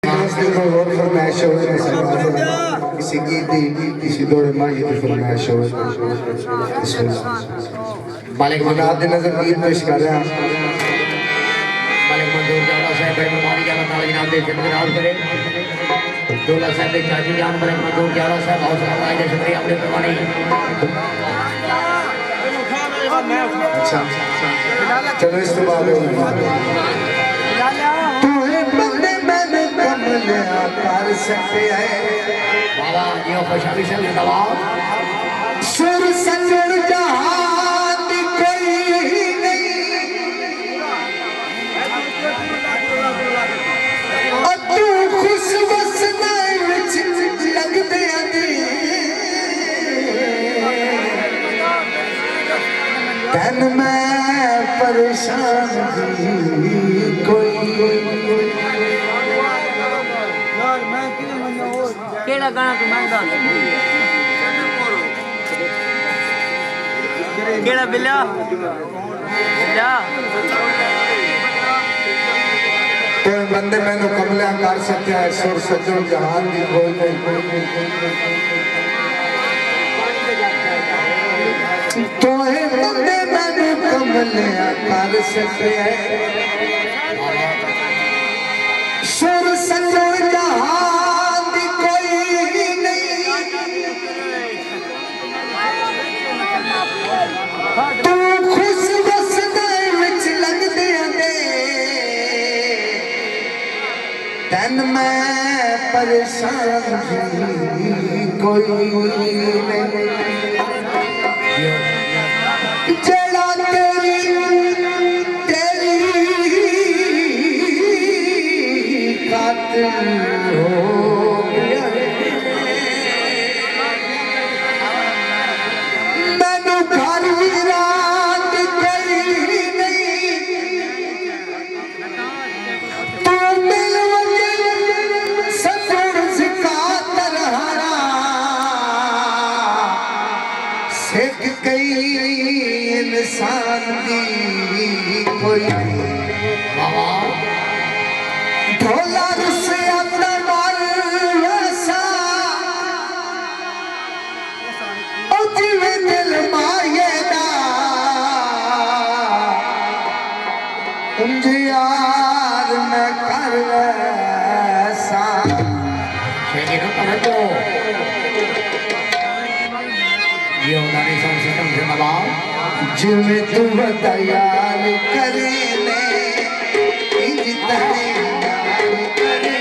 اور فرمائش ہو کسی گیتی کسی دور ماہی کی فرمائش ہو مالک مناد نظر گیت پیش کر رہا مالک منظور جانا صاحب بڑے ممانی جانا تعالی جناب دے خدمت راز کرے دولہ صاحب دے چاچی جان مالک منظور جانا صاحب حوصلہ افزائی دے شکریہ اپنے پیمانے اچھا چلو استعمال ہو کر سکتے ہیں بابا یہ خوشحالی سے دباؤ سر سجڑ جہاں دی کوئی نہیں اتو خوش وسنا وچ لگ دیا دی تن میں پریشان دی کوئی کیڑا گانا تو مانگدا کیڑا بلا بلا کوئی بندے میں نو کملیاں کر سکیا ہے سر سجن جہان دی کوئی نہیں توہیں بندے میں نو کملیاں کر سکیا ہے سر سجن جہان تن میں پریشان کوئی نہیں جڑا تیری خاطر ہو گیا مینوں گھر ویران کوئی نہیں تو مل انسان دی کوئی ڈھولا رسے اپنا مال ویسا او جیوے دل مائے دا انجھ یار میں کر ویسا شیخی تو پڑھتو یہ ہوتا نہیں سب سکم سے مباؤ جمیں تو بتیار کرے لے انجتنے یار کرے